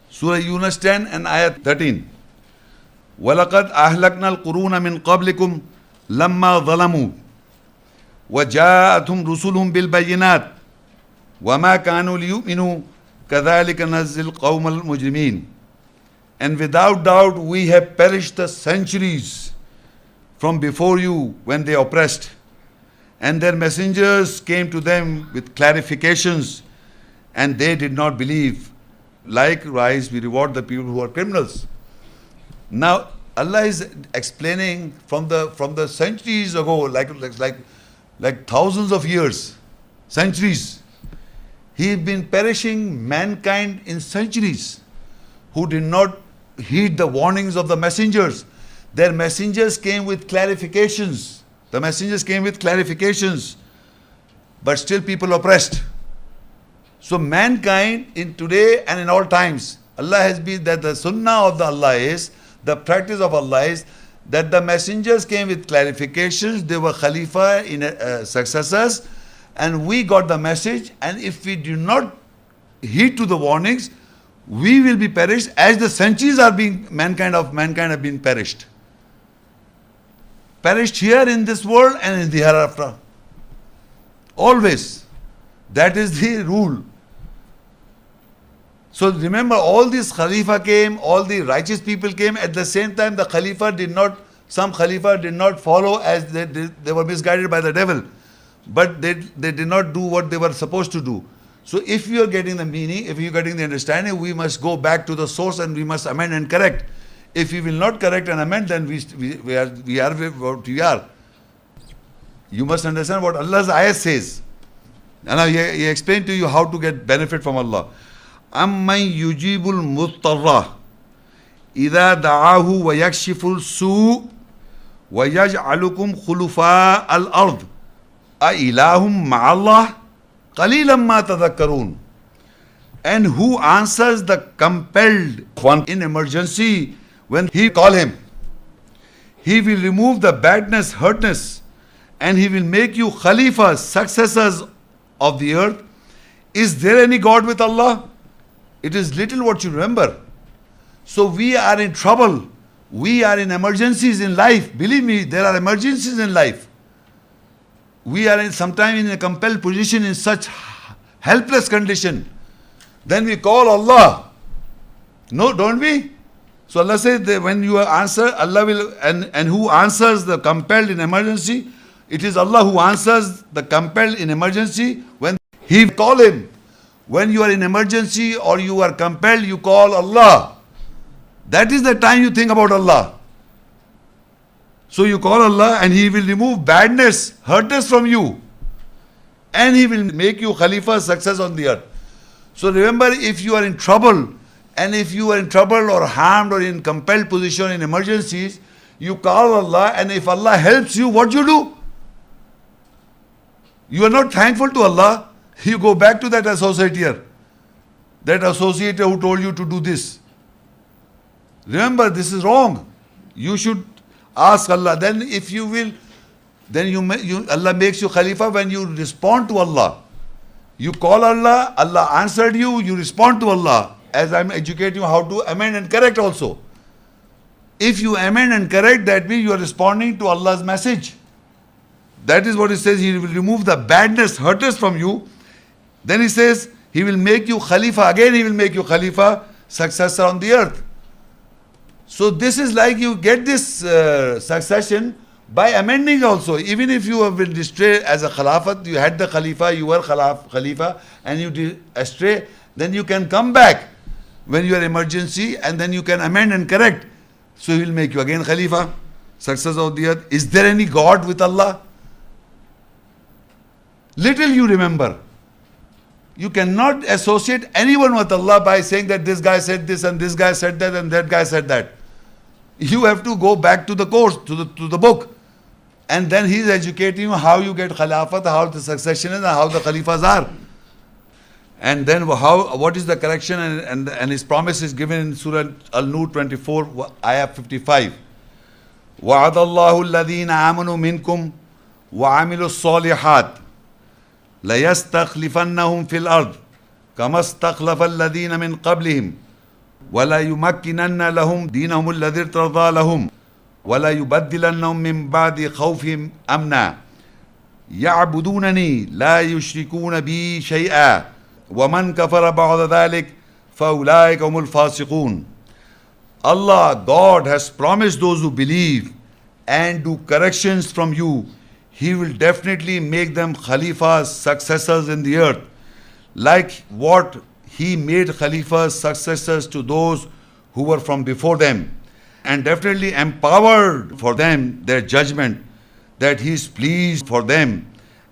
Surah Younus 10 and Ayat 13. وَلَقَدْ أَهْلَكْنَا الْقُرُونَ مِنْ قَبْلِكُمْ لَمَّا ظَلَمُوا وَجَاءَتْهُمْ رُسُلُهُم بِالْبَيِّنَاتِ وَمَا كَانُوا لِيُؤْمِنُوا كَذَلِكَ نَجْزِي الْقَوْمَ الْمُجْرِمِينَ. And without doubt we have perished the centuries from before you when they oppressed, and their messengers came to them with clarifications, and they did not believe. Likewise, we reward the people who are criminals. Now, Allah is explaining from the centuries ago, like thousands of years, centuries. He has been perishing mankind in centuries who did not heed the warnings of the messengers. Their messengers came with clarifications. The messengers came with clarifications, but still people oppressed. So mankind in today and in all times, Allah has been, that the sunnah of the Allah is, the practice of Allah is that the messengers came with clarifications. They were Khalifa in successors, and we got the message. And if we do not heed to the warnings, we will be perished as the centuries are being mankind have been perished. Perished here in this world and in the hereafter. Always. That is the rule. So remember, all these Khalifa came, all the righteous people came. At the same time, the Khalifa did not, some Khalifa did not follow, as they were misguided by the devil. But they did not do what they were supposed to do. So if you are getting the meaning, if you are getting the understanding, we must go back to the source and we must amend and correct. If we will not correct and amend, then we are what we are. You must understand what Allah's ayah says. And he explained to you how to get benefit from Allah. أَمَّنْ يُجِيبُ الْمُضْطَرَّ إِذَا دَعَاهُ وَيَكْشِفُ السُّوءَ وَيَجْعَلُكُمْ خُلُفَاءَ الْأَرْضِ أَإِلَٰهٌ مَعَ اللَّهِ قَلِيلًا مَا تَذَكَّرُونَ. And who answers the compelled one in emergency when he call him? He will remove the badness, hurtness, and he will make you Khalifas, successors of the earth. Is there any God with Allah? It is little what you remember. So we are in trouble. We are in emergencies in life. Believe me, there are emergencies in life. We are sometimes in a compelled position, in such helpless condition. Then we call Allah. No, don't we? So Allah says that when you answer, Allah will, and who answers the compelled in emergency? It is Allah who answers the compelled in emergency when He call Him. When you are in emergency or you are compelled, you call Allah. That is the time you think about Allah. So you call Allah and He will remove badness, hurtness from you. And He will make you Khalifa, success on the earth. So remember, if you are in trouble, and if you are in trouble or harmed or in compelled position in emergencies, you call Allah, and if Allah helps you, what you do? You are not thankful to Allah. You go back to that associator. That associator who told you to do this. Remember, this is wrong. You should ask Allah. Then if you will, then Allah makes you Khalifa when you respond to Allah. You call Allah, Allah answered you, you respond to Allah. As I am educating you how to amend and correct also. If you amend and correct, that means you are responding to Allah's message. That is what He says. He will remove the badness, hurtness from you. Then He says, He will make you Khalifa. Again He will make you Khalifa, successor on the earth. So this is like you get this succession by amending also. Even if you have been astray as a Khilafat, you had the Khalifa, you were Khalifa, and you did astray, then you can come back when you are emergency, and then you can amend and correct. So He will make you again Khalifa, successor of the earth. Is there any God with Allah? Little you remember. You cannot associate anyone with Allah by saying that this guy said this and this guy said that and that guy said that. You have to go back to the course, to the book. And then he is educating you how you get Khilafat, how the succession is, and how the Khalifas are. And then what is the correction, and his promise is given in Surah Al-Noor 24, ayah 55. وَعَدَ اللَّهُ الَّذِينَ آمَنُوا مِنْكُمْ وَعَمِلُوا الصَّالِحَاتِ لَيَسْتَخْلِفَنَّهُمْ فِي الْأَرْضِ كَمَا اسْتَخْلَفَ الَّذِينَ مِنْ قَبْلِهِمْ وَلَا يُمَكِّنَنَّ لَهُمْ دِينَهُمُ الَّذِي ارْتَضَىٰ لَهُمْ وَلَا يُبَدِّلَنَّهُم مِّن بَعْدِ خَوْفِهِمْ أَمْنًا يَعْبُدُونَنِي لَا يُشْرِكُونَ بِي شَيْئًا وَمَنْ كَفَرَ بَعْدَ ذَلِكَ فَأُولَٰئِكَ هُمُ الْفَاسِقُونَ. Allah, God, has promised those who believe and do corrections from you, He will definitely make them Khalifas, successors in the earth, like what He made Khalifas, successors to those who were from before them, and definitely empowered for them their judgment, that He is pleased for them,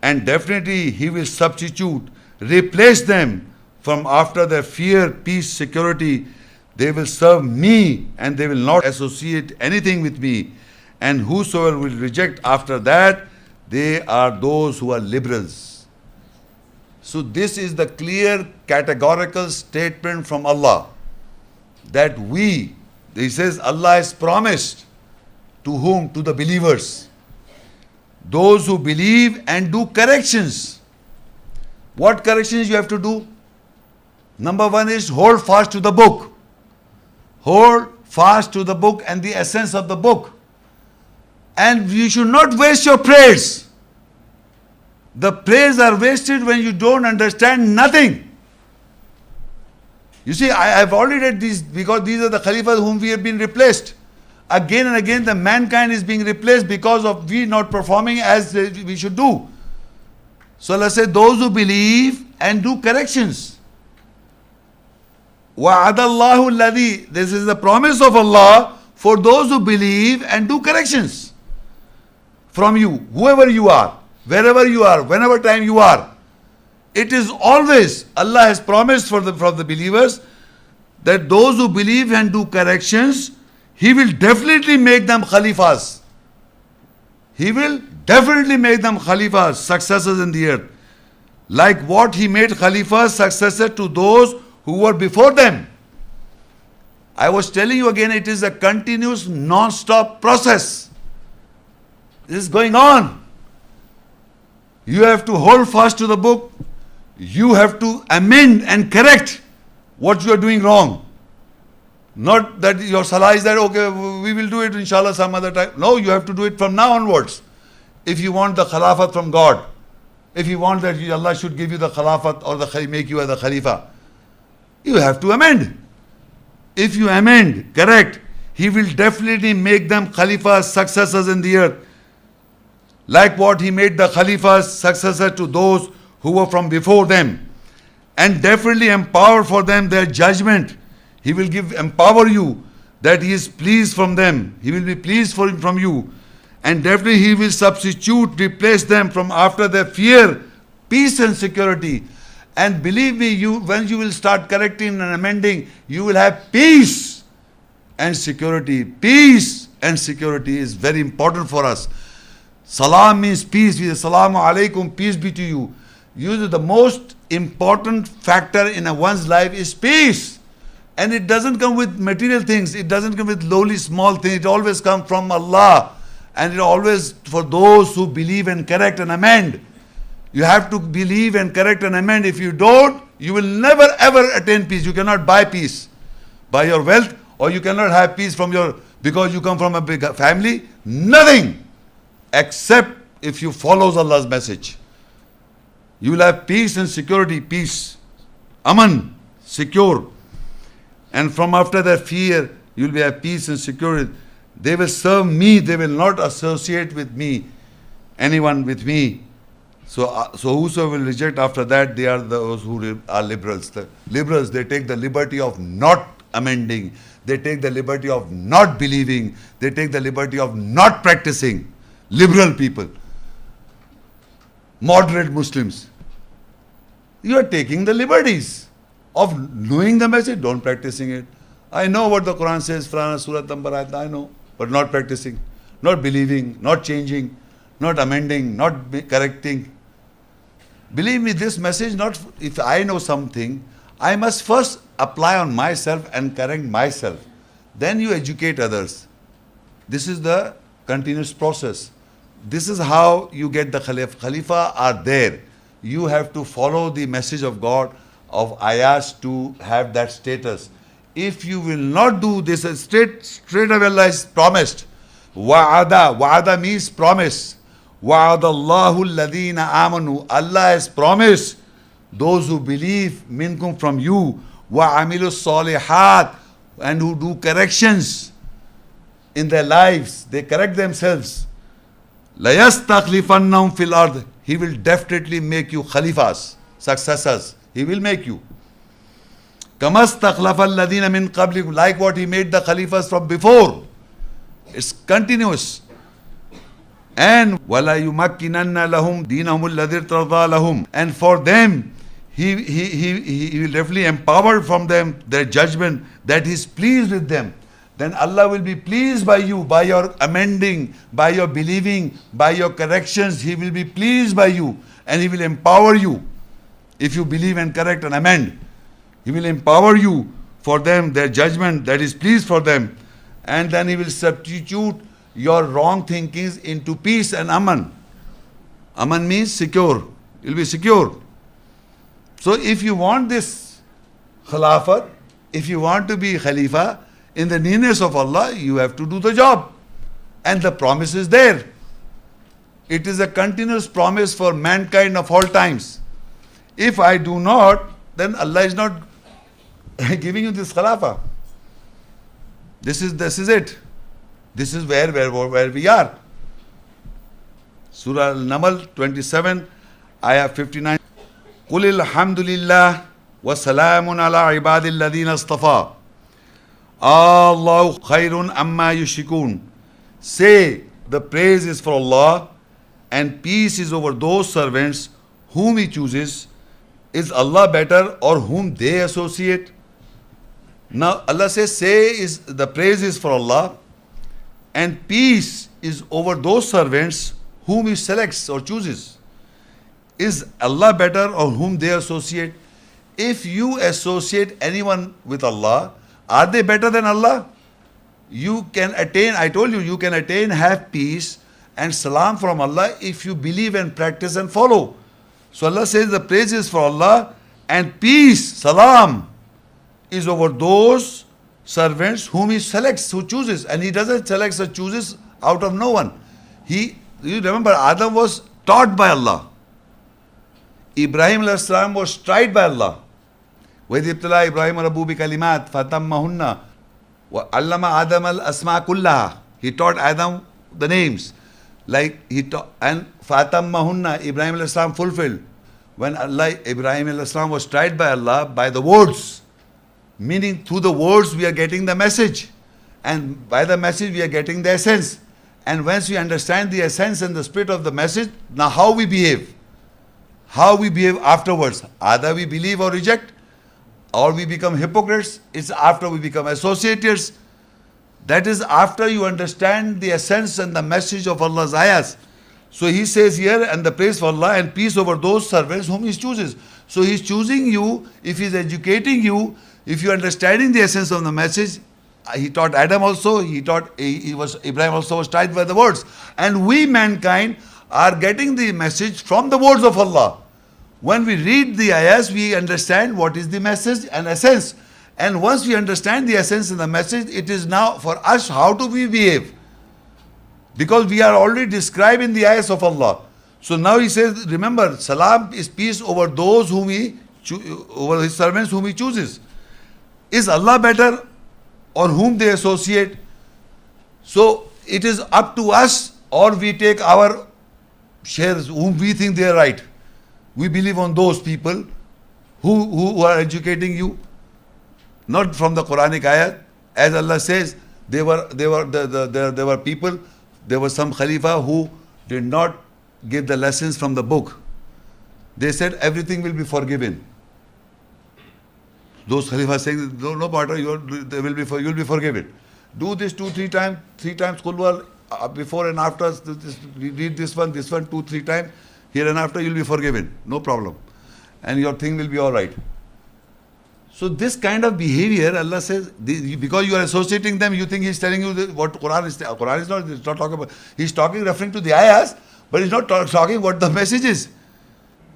and definitely He will substitute, replace them from after their fear, peace, security. They will serve me and they will not associate anything with me. And whosoever will reject after that, they are those who are liberals. So this is the clear categorical statement from Allah that He says Allah has promised to whom? To the believers. Those who believe and do corrections. What corrections you have to do? Number one is hold fast to the book. Hold fast to the book and the essence of the book. And you should not waste your prayers. The prayers are wasted when you don't understand nothing. You see, I have already read these because these are the Khalifas whom we have been replaced. Again and again the mankind is being replaced because of we not performing as we should do. So let's say those who believe and do corrections. وَعَدَ اللَّهُ الَّذِي, this is the promise of Allah for those who believe and do corrections from you, whoever you are, wherever you are, whenever time you are. It is always, Allah has promised from the believers that those who believe and do corrections, He will definitely make them Khalifas. He will definitely make them Khalifas, successors in the earth. Like what He made Khalifas, successor to those who were before them. I was telling you again, it is a continuous non-stop process. This is going on. You have to hold fast to the book. You have to amend and correct what you are doing wrong. Not that your salah is that, okay, we will do it inshallah some other time. No, you have to do it from now onwards. If you want the Khilafat from God, if you want that Allah should give you the Khilafat or make you as the Khalifa, you have to amend. If you amend, correct, He will definitely make them Khalifas, successors in the earth. Like what He made the Khalifas, successor to those who were from before them. And definitely empower for them their judgment. He will empower you that He is pleased from them. He will be pleased from you. And definitely He will substitute, replace them from after their fear, peace and security. And believe me, when you will start correcting and amending, you will have peace and security. Peace and security is very important for us. Salam means peace. We say, Salamu alaikum, peace be to you. The most important factor in one's life is peace. And it doesn't come with material things. It doesn't come with lowly small things. It always comes from Allah. And it always for those who believe and correct and amend. You have to believe and correct and amend. If you don't, you will never ever attain peace. You cannot buy peace by your wealth, or you cannot have peace because you come from a big family. Nothing except if you follow Allah's message. You will have peace and security, peace, aman, secure. And from after that fear, you will have peace and security. They will serve me. They will not associate with me, anyone with me. So whosoever will reject after that, they are those who are liberals. The liberals, they take the liberty of not amending. They take the liberty of not believing. They take the liberty of not practicing. Liberal people. Moderate Muslims. You are taking the liberties of knowing the message, don't practicing it. I know what the Quran says, Surah number, I know, but not practicing, not believing, not changing, not amending, not correcting. Believe me, this message, not if I know something, I must first apply on myself and correct myself. Then you educate others. This is the continuous process. This is how you get the Khalifa. Khalifa are there. You have to follow the message of God, of ayahs to have that status. if you will not do this, straight away Allah is promised. Wa'ada means promise. Wa'ada Allahu alladhina amanu. Allah has promised those who believe minkum from you, wa'amilu salihat, and who do corrections in their lives, they correct themselves. لَيَسْتَخْلِفَنَّهُمْ فِي الْأَرْضِ. He will definitely make you Khalifas, successors. He will make you. كَمَا اسْتَخْلَفَ الَّذِينَ مِنْ قَبْلِكُمْ. Like what he made the Khalifas from before. It's continuous. And وَلَا يُمَكِّنَنَّ لَهُمْ دِينَهُمُ الَّذِي ارْتَضَىٰ لَهُمْ. And for them, he will definitely empower from them their judgment that he is pleased with them. Then Allah will be pleased by you, by your amending, by your believing, by your corrections. He will be pleased by you and He will empower you. If you believe and correct and amend, He will empower you for them, their judgment that is pleased for them. And then He will substitute your wrong thinkings into peace and aman. Aman means secure. It will be secure. So if you want this Khilafat, if you want to be Khalifa, in the nearness of Allah, you have to do the job. And the promise is there. It is a continuous promise for mankind of all times. If I do not, then Allah is not giving you this Khilafah. This is it. This is where we are. Surah Al-Naml 27, ayah 59. قُلِ الْحَمْدُ لِلَّهِ وَسَلَامٌ عَلَىٰ عِبَادِ الَّذِينَ اصْطَفَىٰ Allahu khairun amma yushrikun. Say, the praise is for Allah and peace is over those servants whom He chooses. Is Allah better or whom they associate? Now Allah says, the praise is for Allah and peace is over those servants whom He selects or chooses. Is Allah better or whom they associate? If you associate anyone with Allah, are they better than Allah? You can attain, I told you, you can attain, have peace and salam from Allah if you believe and practice and follow. So Allah says the praise is for Allah and peace, salam, is over those servants whom He selects, who chooses. And He doesn't select or chooses out of no one. You remember, Adam was taught by Allah. Ibrahim ﷺ was tried by Allah. وَإِذِ ابْتَلَىٰ إِبْرَاهِيمَ رَبُّهُ بِكَلِمَاتٍ فَأَتَمَّهُنَّ وَعَلَّمَ آدَمَ الْأَسْمَاءَ كُلَّهَا. He taught Adam the names. Like he taught, and فَأَتَمَّهُنَّ Ibrahim ﷺ fulfilled. When Ibrahim ﷺ was tried by Allah by the words, meaning through the words we are getting the message, and by the message we are getting the essence. And once we understand the essence and the spirit of the message, now how we behave afterwards. Either we believe or reject, or we become hypocrites. It's after we become associators. That is after you understand the essence and the message of Allah's ayahs. So He says here, and the praise for Allah and peace over those servants whom He chooses. So He's choosing you, if He's educating you, if you're understanding the essence of the message. He taught Adam also, Ibrahim also was tried by the words. And we mankind are getting the message from the words of Allah. When we read the ayahs, we understand what is the message and essence. And once we understand the essence and the message, it is now for us how do we behave. Because we are already described in the ayahs of Allah. So now He says, remember, salam is peace over those whom over His servants whom He chooses. Is Allah better or whom they associate? So it is up to us, or we take our shares, whom we think they are right. We believe on those people who are educating you, not from the Quranic ayat. As Allah says, there were people, there was some Khalifa who did not give the lessons from the book. They said everything will be forgiven. Those Khalifas saying, no matter, you'll be forgiven. Do this 2-3 times, 3 times Qul before and after, read this one, 2-3 times. Here and after you'll be forgiven, no problem. And your thing will be all right. So this kind of behavior, Allah says, because you are associating them, you think He's telling you what Quran is. Quran is not talking about. He's talking referring to the ayahs, but He's not talking what the message is.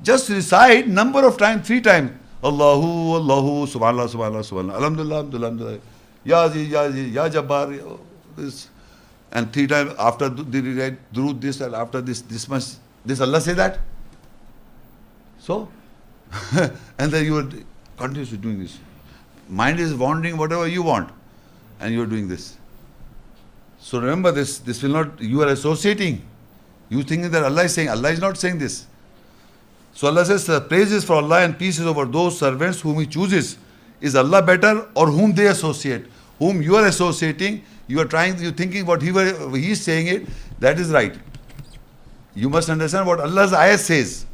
Just recite number of times, 3 times. Allahu, Allahu, Subhanallah, Subhanallah, Subhanallah, Alhamdulillah, Alhamdulillah, Alhamdulillah, Ya Aziz, Ya Aziz, Ya Jabbar, this. And 3 times after the Durood this and after this much, this Allah say that? So, and then you are continuously doing this. Mind is wandering whatever you want, and you are doing this. So remember this will not, you are associating. You thinking that Allah is saying, Allah is not saying this. So Allah says, praise is for Allah and peace is over those servants whom He chooses. Is Allah better or whom they associate? Whom you are associating, you thinking what He is saying it, that is right. You must understand what Allah's ayat says.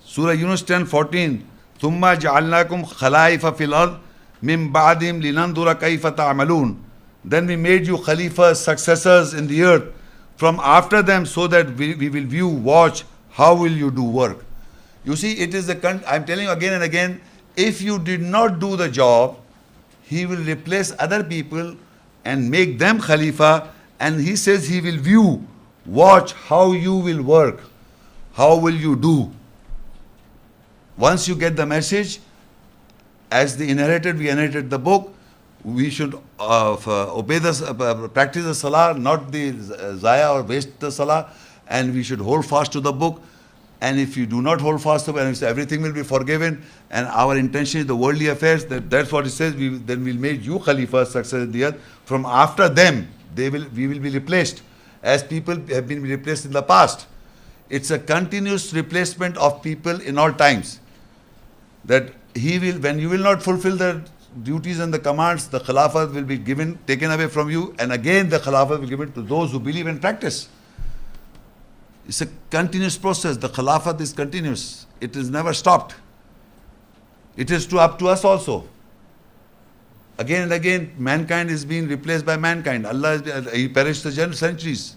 Surah Younus 10:14. ثُمَّ جَعَلْنَاكُمْ خَلَائِفَ فِي الْأَرْضِ مِنْ بَعْدِهِمْ لِنَنْظُرَ كَيْفَ تَعْمَلُونَ. Then we made you Khalifas, successors in the earth from after them, so that we will view, watch, how will you do work. You see, it is I'm telling you again and again, if you did not do the job, He will replace other people and make them Khalifa, and He says He will view, watch how you will work, how will you do. Once you get the message, as we inherited the book, we should practice the salah, not the zaya or waste the salah, and we should hold fast to the book. And if you do not hold fast to it, everything will be forgiven, and our intention is the worldly affairs, that's what it says, then we'll make you Khalifa, successor in the earth. From after them, we will be replaced, as people have been replaced in the past. It's a continuous replacement of people in all times. That when you will not fulfill the duties and the commands, the Khilafat will be taken away from you, and again the Khilafat will be given to those who believe and practice. It's a continuous process. The Khilafat is continuous. It is never stopped. It is up to us also. Again and again, mankind is being replaced by mankind. Allah, He perished the centuries.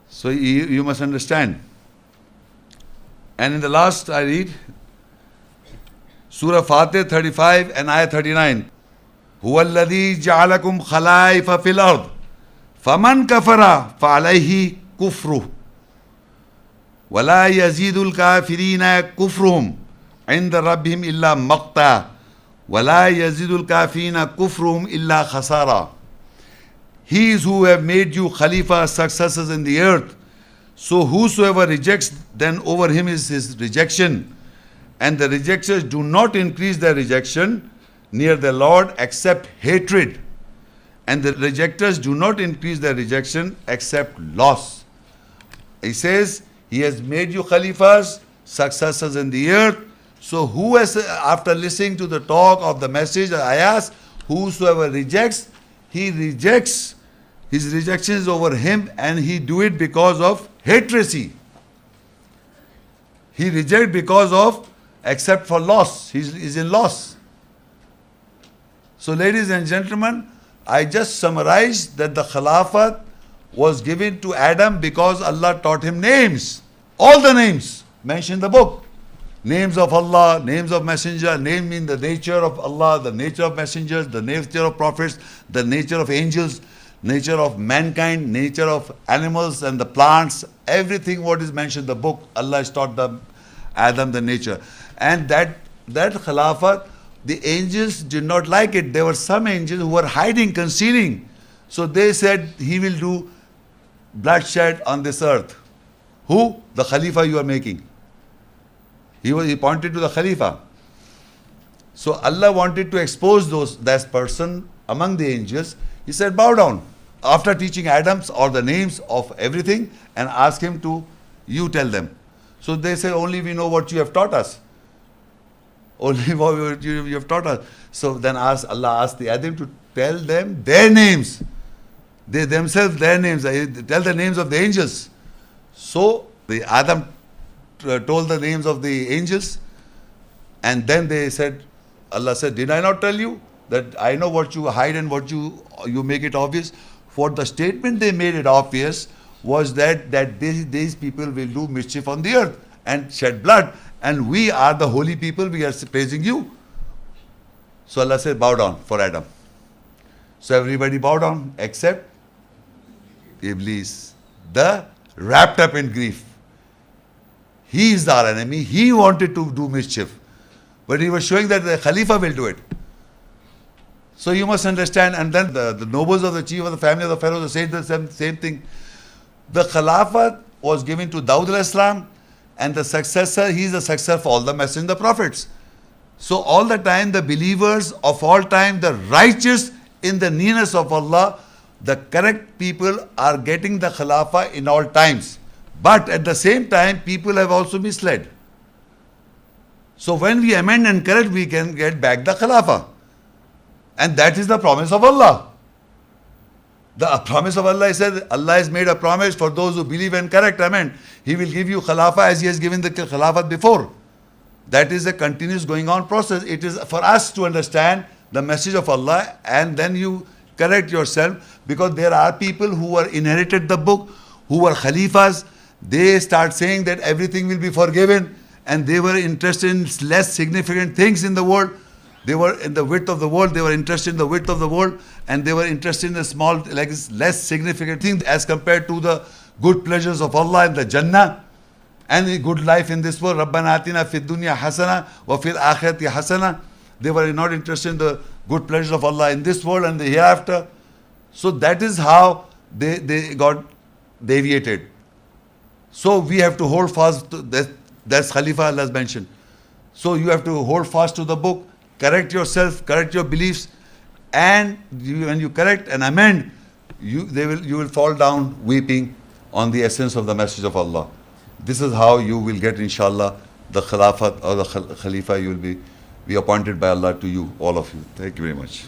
So you must understand. And in the last I read, Surah Fatir 35 and Ayah 39. هُوَ الَّذِي جَعَلَكُمْ خَلَائِفَ فِي الْأَرْضِ فَمَنْ كَفَرَ فَعَلَيْهِ كُفْرُهُ وَلَا يَزِيدُ الْكَافِرِينَ كُفْرُهُمْ عِنْدَ رَبِّهِمْ إِلَّا مَقْتًا وَلَا يَزِيدُ الْكَافِرِينَ كُفْرُهُمْ إِلَّا خَسَارًا. He is who have made you Khalifa, successors in the earth. So whosoever rejects, then over him is his rejection. And the rejectors do not increase their rejection near the Lord except hatred. And the rejectors do not increase their rejection except loss. He says, He has made you Khalifas, successors in the earth. So who has, after listening to the talk of the message, the ayahs, whosoever rejects, he rejects. His rejection is over him, and he do it because of hatred. He rejects because of, except for loss. He's in loss. So ladies and gentlemen, I just summarized that the Khilafat was given to Adam because Allah taught him names. All the names mentioned in the book. Names of Allah, names of messenger, name mean the nature of Allah, the nature of messengers, the nature of prophets, the nature of angels, nature of mankind, nature of animals and the plants, everything what is mentioned in the book, Allah has taught Adam the nature. And that Khilafat, the angels did not like it. There were some angels who were hiding, concealing. So they said, he will do bloodshed on this earth. Who? The Khalifa you are making. He pointed to the Khalifa. So Allah wanted to expose that person among the angels. He said, bow down. After teaching Adam's or the names of everything, and ask him to, you tell them. So they say, only we know what you have taught us. Only what you have taught us. So then Allah asked the Adam to tell them their names. They themselves, their names. Tell the names of the angels. So the Adam told the names of the angels, and then they said, Allah said, did I not tell you that I know what you hide and what you make it obvious? For the statement they made it obvious was that these people will do mischief on the earth and shed blood, and we are the holy people, we are praising you. So Allah said, bow down for Adam. So everybody bowed down except Iblis, the wrapped up in grief. He is our enemy. He wanted to do mischief. But he was showing that the Khalifa will do it. So you must understand, and then the nobles of the chief of the family of the pharaoh said the same thing. The Khilafat was given to Dawood al-Islam, and the successor, he is the successor for all the messengers and the prophets. So all the time the believers of all time, the righteous in the nearness of Allah, the correct people are getting the Khilafah in all times. But at the same time, people have also misled. So when we amend and correct, we can get back the Khilafah. And that is the promise of Allah. The promise of Allah is said, Allah has made a promise for those who believe and correct, amend. He will give you Khilafah as He has given the Khilafat before. That is a continuous going on process. It is for us to understand the message of Allah, and then you correct yourself, because there are people who were inherited the book, who were Khalifas. They start saying that everything will be forgiven, and they were interested in less significant things in the world. They were in the width of the world, they were interested in the width of the world, and they were interested in the small, like less significant things as compared to the good pleasures of Allah and the Jannah and the good life in this world. Rabbana atina fid dunya hasana wa fil akhirati hasana. They were not interested in the good pleasures of Allah in this world and the hereafter. So that is how they got deviated. So we have to hold fast to that. That's Khalifa Allah has mentioned. So you have to hold fast to the book, correct yourself, correct your beliefs, and when you correct and amend, you will fall down weeping on the essence of the message of Allah. This is how you will get, inshallah, the Khilafat or the Khalifa. You will be appointed by Allah to you, all of you. Thank you very much.